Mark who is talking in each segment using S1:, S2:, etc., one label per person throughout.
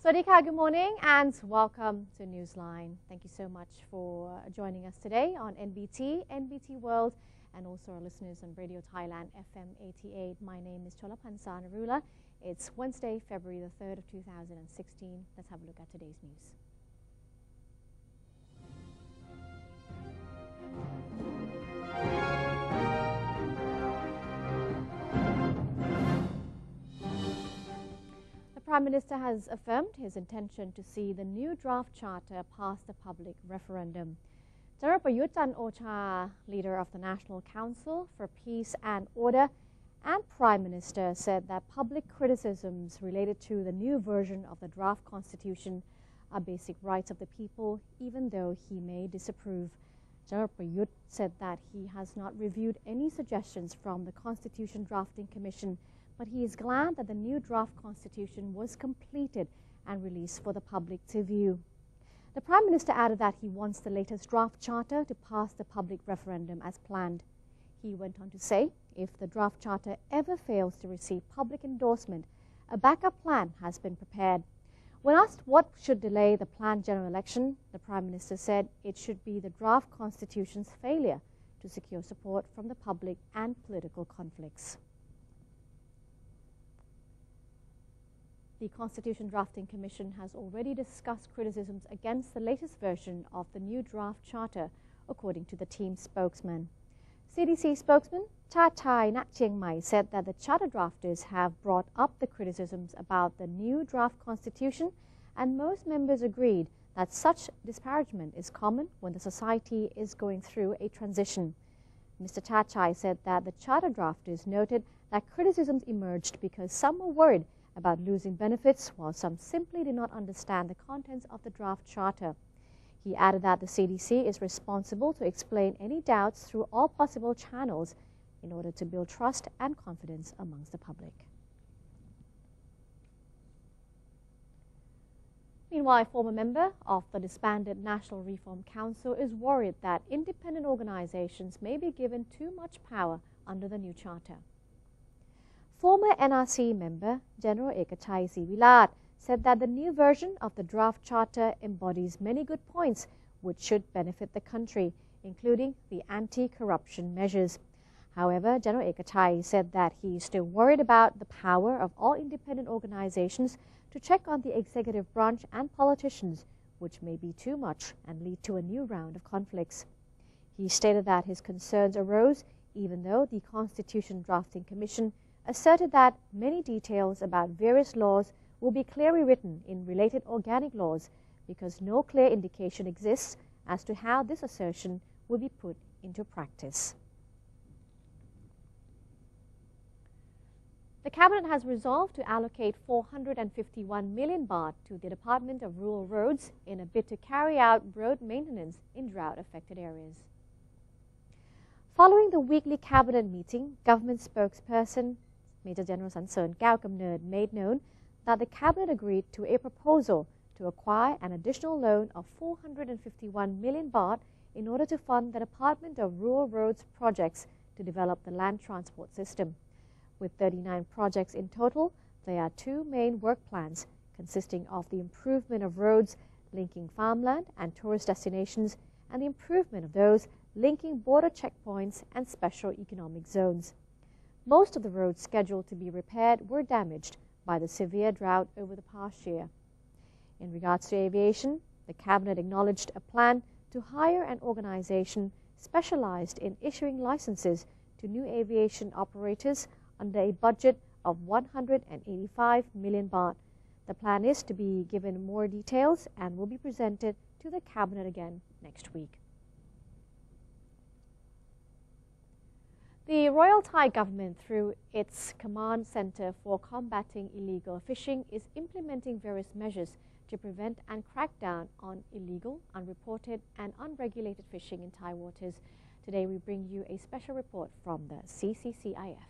S1: Swadika, good morning and welcome to Newsline. Thank you so much for joining us today on NBT, NBT World, and also our listeners on Radio Thailand FM 88. My name is Cholapansa Narula. It's Wednesday, February the 3rd of 2016. Let's have a look at today's news. The Prime Minister has affirmed his intention to see the new draft charter pass the public referendum. General Prayut Chan-o-cha, leader of the National Council for Peace and Order, and Prime Minister said that public criticisms related to the new version of the draft constitution are basic rights of the people, even though he may disapprove. General Prayut said that he has not reviewed any suggestions from the Constitution Drafting Commission, but he is glad that the new draft constitution was completed and released for the public to view. The Prime Minister added that he wants the latest draft charter to pass the public referendum as planned. He went on to say, if the draft charter ever fails to receive public endorsement, a backup plan has been prepared. When asked what should delay the planned general election, the Prime Minister said it should be the draft constitution's failure to secure support from the public and political conflicts. The Constitution Drafting Commission has already discussed criticisms against the latest version of the new draft charter, according to the team's spokesman. CDC spokesman Chathai Nat Chiang Mai said that the charter drafters have brought up the criticisms about the new draft constitution, and most members agreed that such disparagement is common when the society is going through a transition. Mr. Chathai said that the charter drafters noted that criticisms emerged because some were worried about losing benefits, while some simply did not understand the contents of the draft charter. He added that the CDC is responsible to explain any doubts through all possible channels in order to build trust and confidence amongst the public. Meanwhile, a former member of the disbanded National Reform Council is worried that independent organizations may be given too much power under the new charter. Former NRC member General Ekachai Sivilat said that the new version of the draft charter embodies many good points which should benefit the country, including the anti-corruption measures. However, General Ekachai said that he is still worried about the power of all independent organizations to check on the executive branch and politicians, which may be too much and lead to a new round of conflicts. He stated that his concerns arose even though the Constitution Drafting Commission asserted that many details about various laws will be clearly written in related organic laws because no clear indication exists as to how this assertion will be put into practice. The Cabinet has resolved to allocate 451 million baht to the Department of Rural Roads in a bid to carry out road maintenance in drought-affected areas. Following the weekly Cabinet meeting, Government spokesperson Major General Sansern Kao Kamnerd made known that the Cabinet agreed to a proposal to acquire an additional loan of 451 million baht in order to fund the Department of Rural Roads projects to develop the land transport system. With 39 projects in total, there are two main work plans consisting of the improvement of roads linking farmland and tourist destinations and the improvement of those linking border checkpoints and special economic zones. Most of the roads scheduled to be repaired were damaged by the severe drought over the past year. In regards to aviation, the Cabinet acknowledged a plan to hire an organization specialized in issuing licenses to new aviation operators under a budget of 185 million baht. The plan is to be given more details and will be presented to the Cabinet again next week. The Royal Thai government, through its Command Centre for Combating Illegal Fishing, is implementing various measures to prevent and crack down on illegal, unreported and unregulated fishing in Thai waters. Today we bring you a special report from the CCCIF.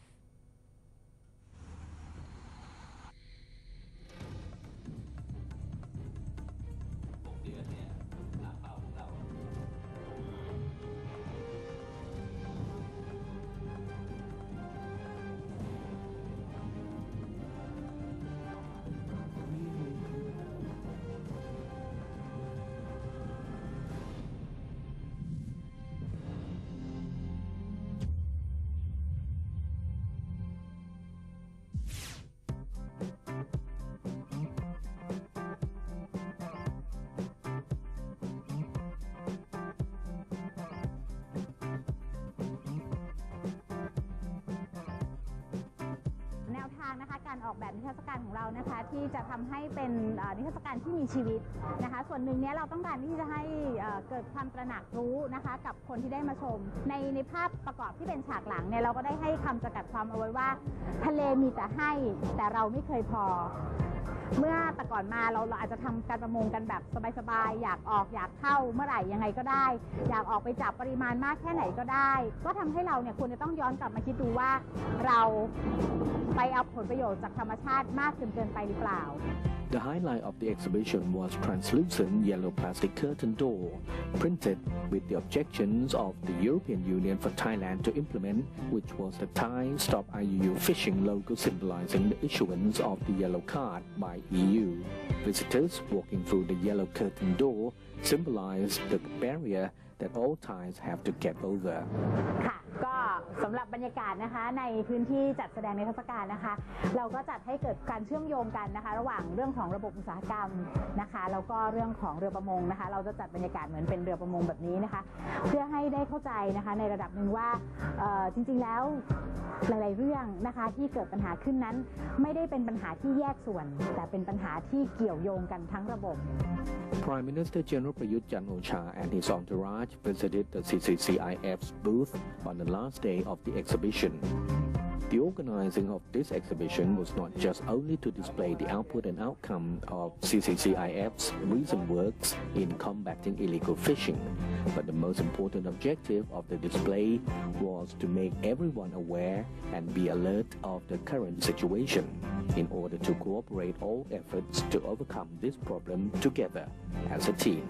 S2: อกแบบนิทรรศการของเรานะคะที่จะทำให้เป็นนิทรรศการที่มีชีวิตนะคะส่วนหนึ่งเนี้ยเราต้องการที่จะให้เกิดความตระหนักรู้นะคะกับคนที่ได้มาชมในภาพประกอบที่เป็นฉากหลังเนี่ยเราก็ได้ให้คำจำกัดความเอาไว้ว่าทะเลมีแต่ให้แต่เราไม่เคยพอเมื่อแต่ก่อนมาเราอาจจะทำการประมงกันแบบสบายๆอยากออกอยากเข้าเมื่อไหร่ยังไงก็ได้อยากออกไปจับปริมาณมากแค่ไหนก็ได้ก็ทำให้เราเนี่ยควรจะต้องย้อนกลับมาคิดดูว่าเราไปเอาผลประโยชน์จากธรรมชาติมากจนเกินไปหรือเปล่า
S3: The highlight of the exhibition was translucent yellow plastic curtain door, printed with the objections of the European Union for Thailand to implement, which was the Thai Stop IUU Fishing logo symbolizing the issuance of the yellow card by EU. Visitors walking through the yellow curtain door symbolized the barrier that all Thais have to get over.
S2: ค่ะก็สำหรับบรรยากาศนะคะในพื้นที่จัดแสดงนิทรรศการนะคะเราก็จัดให้เกิดการเชื่อมโยงกันนะคะระหว่างเรื่องของระบบอุตสาหกรรมนะคะแล้วก็เรื่องของเรือประมงนะคะเราจะจัดบรรยากาศเหมือนเป็นเรือประมงแบบนี้นะคะเพื่อให้ได้เข้าใจนะคะในระดับหนึ่งว่าจริงๆแล้วหลายๆเรื่องนะคะที่เกิดปัญหาขึ้นนั้นไม่ได้เป็นปัญหาที่แยกส่วนแต่เป็นปัญหาที่เกี่ยวโยงกันทั้งระบบ
S3: Prime Minister General Prayut Chan-o-cha and his entourage visited the CCCIF's booth on the last day of the exhibition. The organizing of this exhibition was not just only to display the output and outcome of CCCIF's recent works in combating illegal fishing, but the most important objective of the display was to make everyone aware and be alert of the current situation in order to cooperate all efforts to overcome this problem together as a team.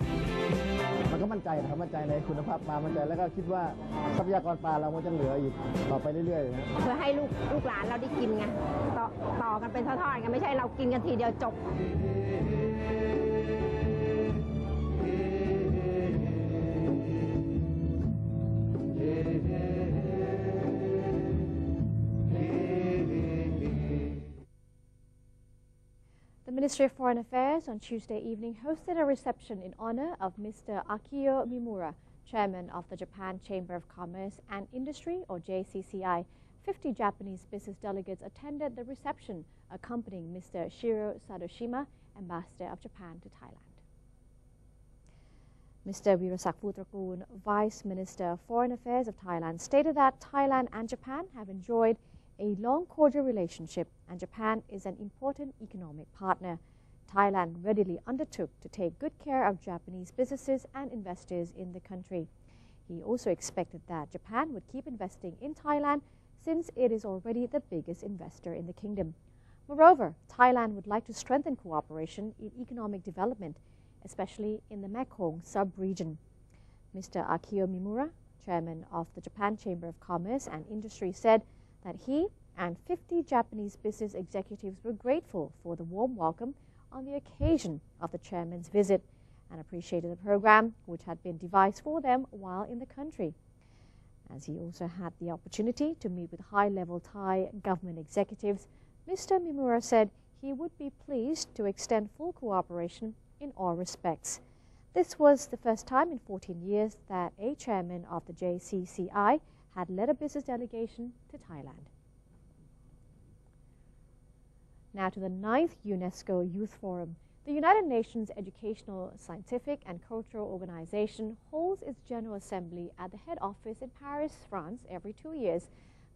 S4: มันก็มั่นใจนะครับมั่นใจในคุณภาพปลามั่นใจแล้วก็คิดว่าทรัพยากรปลาเรามันจะเหลืออีกต่อไปเรื่อยๆนะ
S5: เพื่อให้ลูกหลานเราได้กินไงต่อกันเป็นทอดๆกันไม่ใช่เรากินกันทีเดียวจบ
S1: The Ministry of Foreign Affairs on Tuesday evening hosted a reception in honor of Mr. Akio Mimura, Chairman of the Japan Chamber of Commerce and Industry, or JCCI. 50 Japanese business delegates attended the reception, accompanying Mr. Shiro Sadoshima, Ambassador of Japan to Thailand. Mr. Wirasak Phutrakoon, Vice Minister of Foreign Affairs of Thailand, stated that Thailand and Japan have enjoyed a long cordial relationship and Japan is an important economic partner. Thailand readily undertook to take good care of Japanese businesses and investors in the country. He also expected that Japan would keep investing in Thailand since it is already the biggest investor in the kingdom. Moreover, Thailand would like to strengthen cooperation in economic development, especially in the Mekong sub-region. Mr. Akio Mimura, Chairman of the Japan Chamber of Commerce and Industry, said that he and 50 Japanese business executives were grateful for the warm welcome on the occasion of the chairman's visit and appreciated the program which had been devised for them while in the country. As he also had the opportunity to meet with high-level Thai government executives, Mr. Mimura said he would be pleased to extend full cooperation in all respects. This was the first time in 14 years that a chairman of the JCCI had led a business delegation to Thailand. Now to the 9th UNESCO Youth Forum. The United Nations Educational, Scientific and Cultural Organization holds its General Assembly at the head office in Paris, France, every 2 years.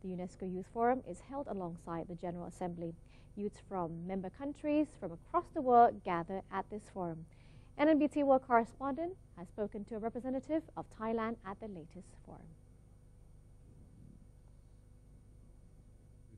S1: The UNESCO Youth Forum is held alongside the General Assembly. Youths from member countries from across the world gather at this forum. NNBT World Correspondent has spoken to a representative of Thailand at the latest forum.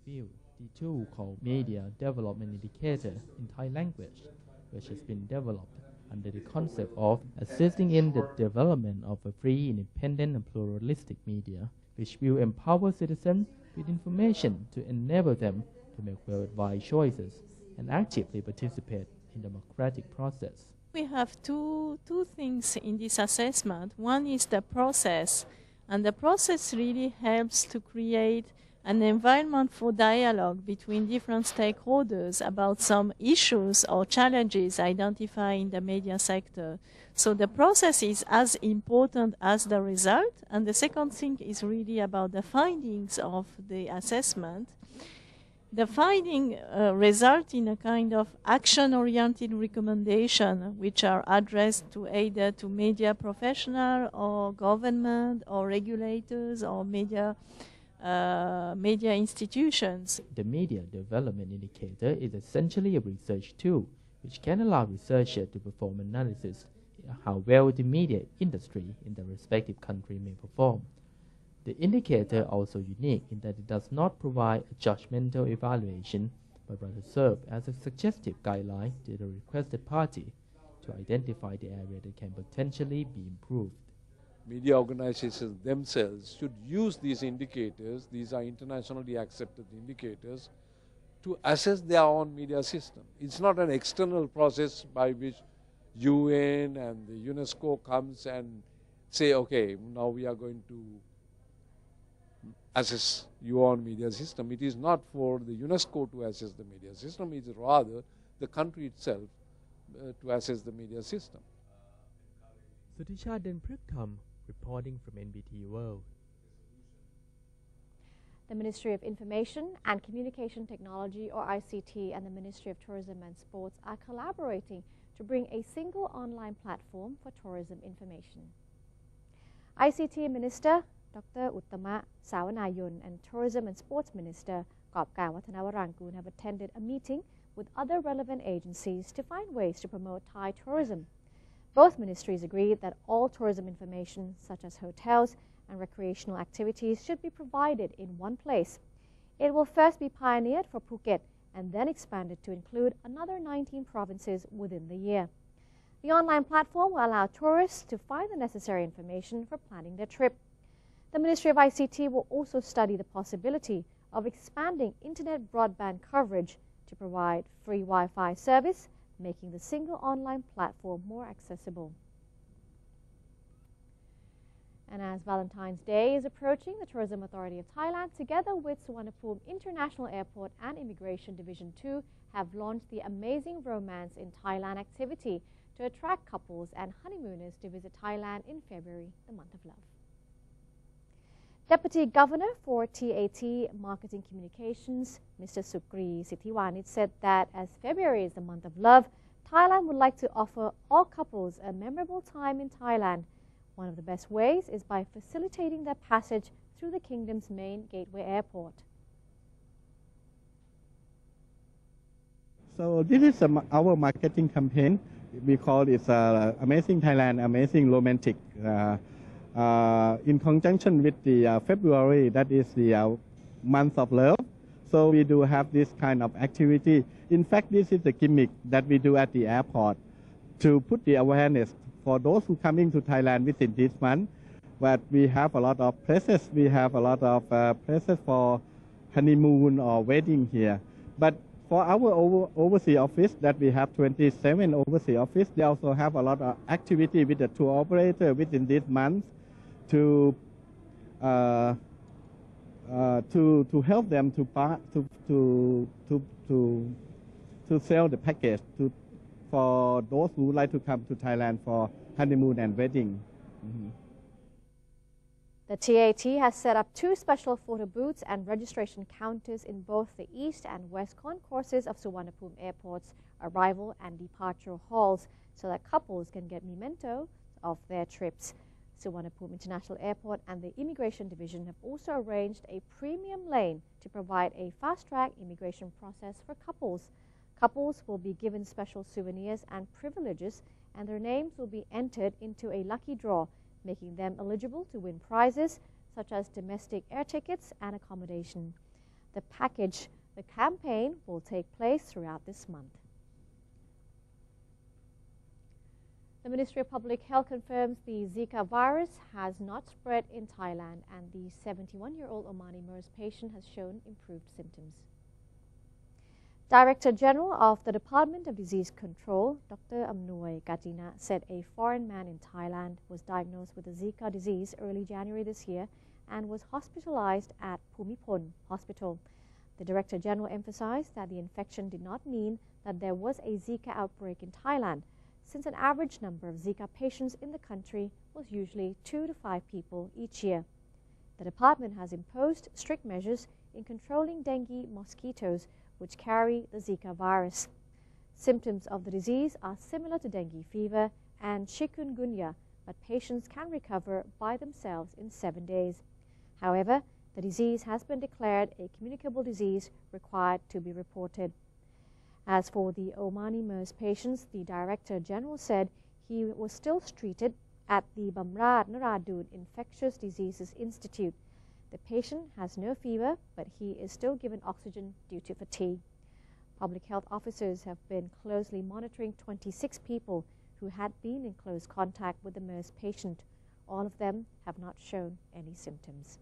S6: Review the tool called Media Development Indicator in Thai language, which has been developed under the concept of assisting in the development of a free, independent and pluralistic media, which will empower citizens with information to enable them to make well-advised choices and actively participate in the democratic process.
S7: We have two things in this assessment. One is the process, and the process really helps to create an environment for dialogue between different stakeholders about some issues or challenges identified in the media sector. So the process is as important as the result. And the second thing is really about the findings of the assessment. The finding result in a kind of action-oriented recommendation, which are addressed to either to media professional or government or regulators or media institutions.
S6: The media development indicator is essentially a research tool which can allow researchers to perform analysis of how well the media industry in the respective country may perform. The indicator also unique in that it does not provide a judgmental evaluation, but rather serve as a suggestive guideline to the requested party to identify the area that can potentially be improved.
S8: Media organizations themselves should use these indicators, these are internationally accepted indicators, to assess their own media system. It's not an external process by which UN and the UNESCO comes and say, okay, now we are going to assess your own media system. It is not for the UNESCO to assess the media system, it is rather the country itself to assess the media system.
S9: Sutisha Denpruktham reporting from NBT World.
S1: The Ministry of Information and Communication Technology, or ICT, and the Ministry of Tourism and Sports are collaborating to bring a single online platform for tourism information. ICT Minister Dr. Uttama Sawanayon and Tourism and Sports Minister Gopkar Watanawarangkoon have attended a meeting with other relevant agencies to find ways to promote Thai tourism. Both ministries agreed that all tourism information, such as hotels and recreational activities, should be provided in one place. It will first be pioneered for Phuket and then expanded to include another 19 provinces within the year. The online platform will allow tourists to find the necessary information for planning their trip. The Ministry of ICT will also study the possibility of expanding internet broadband coverage to provide free Wi-Fi service, making the single online platform more accessible. And as Valentine's Day is approaching, the Tourism Authority of Thailand, together with Suvarnabhumi International Airport and Immigration Division 2, have launched the Amazing Romance in Thailand activity to attract couples and honeymooners to visit Thailand in February, the month of love. Deputy Governor for TAT Marketing Communications, Mr. Sukri Sithiwanit, said that as February is the month of love, Thailand would like to offer all couples a memorable time in Thailand. One of the best ways is by facilitating their passage through the kingdom's main gateway airport.
S4: So this is our marketing campaign. We call it Amazing Thailand, Amazing Romantic. In conjunction with the February, that is the month of love. So we do have this kind of activity. In fact, this is the gimmick that we do at the airport to put the awareness for those who coming to Thailand within this month. But we have a lot of places. We have a lot of places for honeymoon or wedding here. But for our overseas office, that we have 27 overseas office, they also have a lot of activity with the tour operator within this month to help them to sell the package for those who would like to come to Thailand for honeymoon and wedding. Mm-hmm.
S1: The TAT has set up 2 special photo booths and registration counters in both the east and west concourses of Suvarnabhumi Airport's arrival and departure halls so that couples can get mementos of their trips. Suvarnabhumi International Airport and the Immigration Division have also arranged a premium lane to provide a fast-track immigration process for couples. Couples will be given special souvenirs and privileges, and their names will be entered into a lucky draw, making them eligible to win prizes such as domestic air tickets and accommodation. The campaign will take place throughout this month. The Ministry of Public Health confirms the Zika virus has not spread in Thailand, and the 71-year-old Omani MERS patient has shown improved symptoms. Director General of the Department of Disease Control, Dr. Amnoy Katina, said a foreign man in Thailand was diagnosed with the Zika disease early January this year and was hospitalized at Phumipon Hospital. The Director General emphasized that the infection did not mean that there was a Zika outbreak in Thailand, since an average number of Zika patients in the country was usually 2 to 5 people each year. The department has imposed strict measures, in controlling dengue mosquitoes, which carry the Zika virus. Symptoms of the disease are similar to dengue fever and chikungunya, but patients can recover by themselves in 7 days. However, the disease has been declared a communicable disease required to be reported. As for the Omani MERS patients, the Director General said he was still treated at the Bamrad Naradun Infectious Diseases Institute. The patient has no fever, but he is still given oxygen due to fatigue. Public health officers have been closely monitoring 26 people who had been in close contact with the MERS patient. All of them have not shown any symptoms.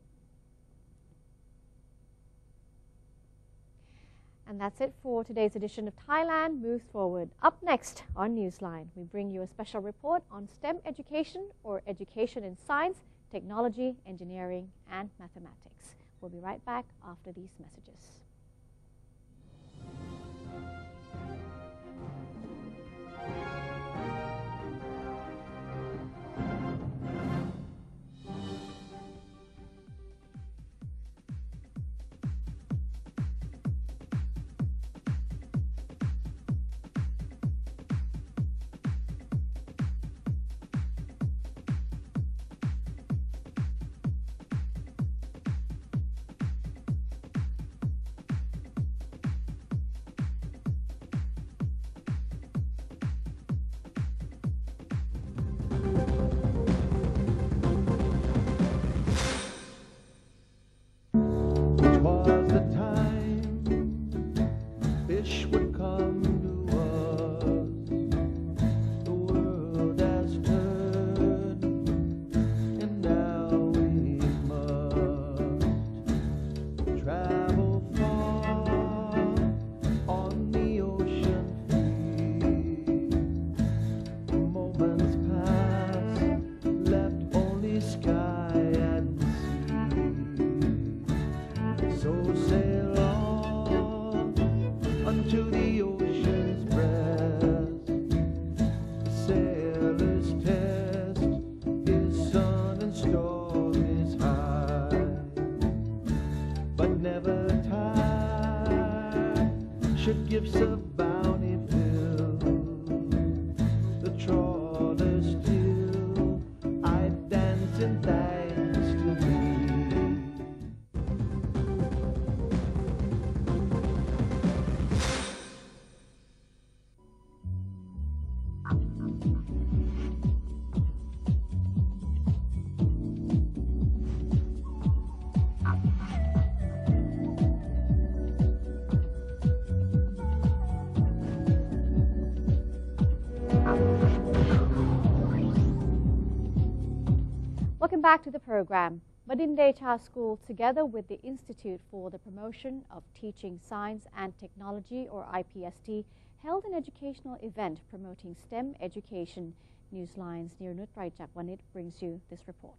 S1: And that's it for today's edition of Thailand Moves Forward. Up next on Newsline, we bring you a special report on STEM education, or education in science, technology, engineering, and mathematics. We'll be right back after these messages. Welcome back to the program. Madindecha School, together with the Institute for the Promotion of Teaching Science and Technology, or IPST, held an educational event promoting STEM education. Newsline's Nirnut Raijakwanit brings you this report.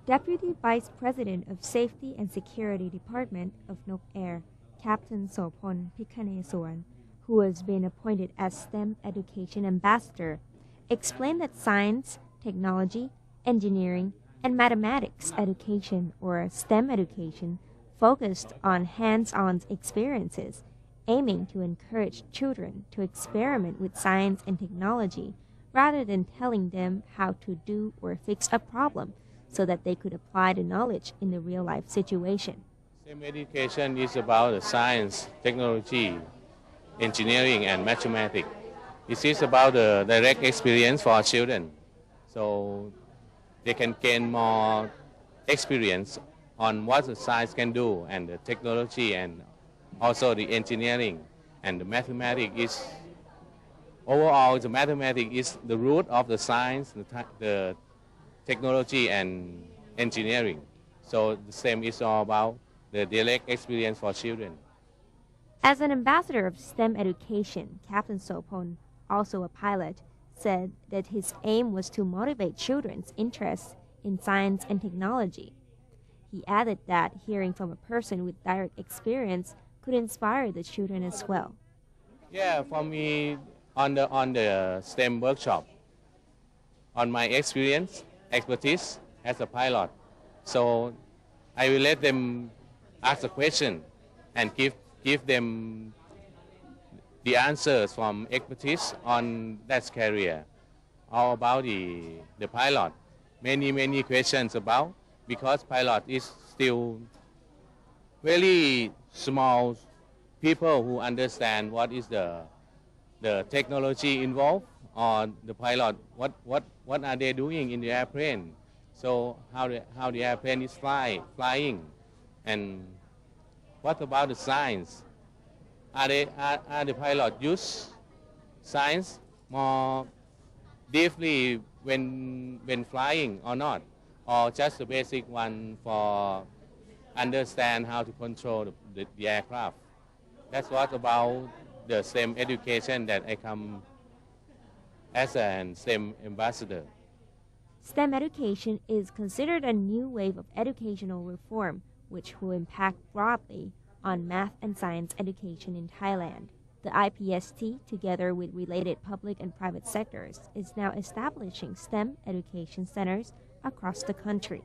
S10: Deputy Vice President of Safety and Security Department of Nok Air, Captain Sopon Pikanesuan, who has been appointed as STEM Education Ambassador, explained that science, technology, engineering, and mathematics education, or STEM education, focused on hands-on experiences, aiming to encourage children to experiment with science and technology rather than telling them how to do or fix a problem, so that they could apply the knowledge in the real-life situation.
S11: STEM education is about the science, technology, engineering, and mathematics. It is about the direct experience for our children, so they can gain more experience on what the science can do, and the technology, and also the engineering. And the mathematics is, overall, the mathematics is the root of the science, the technology, and engineering. So the STEM is all about the direct experience for children.
S10: As an ambassador of STEM education, Captain Sopon, also a pilot, said that his aim was to motivate children's interest in science and technology. He added that hearing from a person with direct experience could inspire the children as well.
S11: Yeah, for me, on the STEM workshop, on my expertise as a pilot, So I will let them ask a question and give them the answers from expertise on that career, all about the pilot. Many questions about, because pilot is still very small people who understand what is the technology involved, or the pilot, what are they doing in the airplane, so how the airplane is flying, and what about the science? Are the pilot use science more deeply when flying or not, or just the basic one for understand how to control the aircraft? That's what about the STEM education that I come as a STEM ambassador.
S10: STEM education is considered a new wave of educational reform, which will impact broadly on math and science education in Thailand. The IPST, together with related public and private sectors, is now establishing STEM education centers across the country.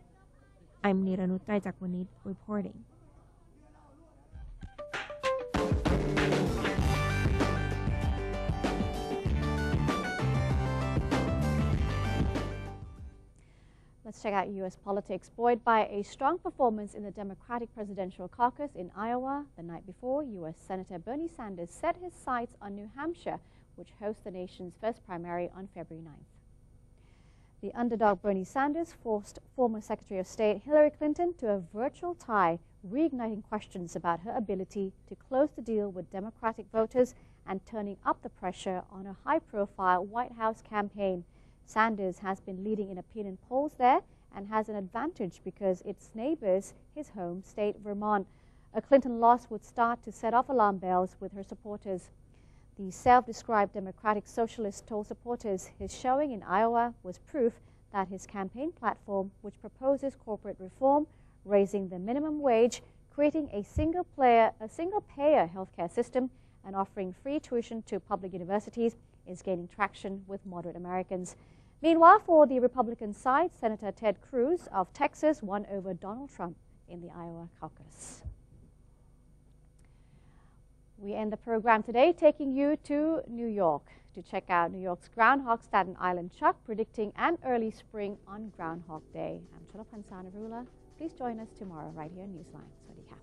S10: I'm Niranut Traijakwanit reporting.
S1: Let's check out U.S. politics. Buoyed by a strong performance in the Democratic presidential caucus in Iowa the night before, U.S. Senator Bernie Sanders set his sights on New Hampshire, which hosts the nation's first primary on February 9th. The underdog Bernie Sanders forced former Secretary of State Hillary Clinton to a virtual tie, reigniting questions about her ability to close the deal with Democratic voters and turning up the pressure on a high-profile White House campaign. Sanders has been leading in opinion polls there and has an advantage because its neighbors his home state, Vermont. A Clinton loss would start to set off alarm bells with her supporters. The self-described Democratic Socialist told supporters his showing in Iowa was proof that his campaign platform, which proposes corporate reform, raising the minimum wage, creating a single-payer healthcare system, and offering free tuition to public universities, is gaining traction with moderate Americans. Meanwhile, for the Republican side, Senator Ted Cruz of Texas won over Donald Trump in the Iowa caucus. We end the program today taking you to New York to check out New York's Groundhog Staten Island Chuck predicting an early spring on Groundhog Day. I'm Chalapan Sanarula. Please join us tomorrow right here on Newsline. Sawasdee ka.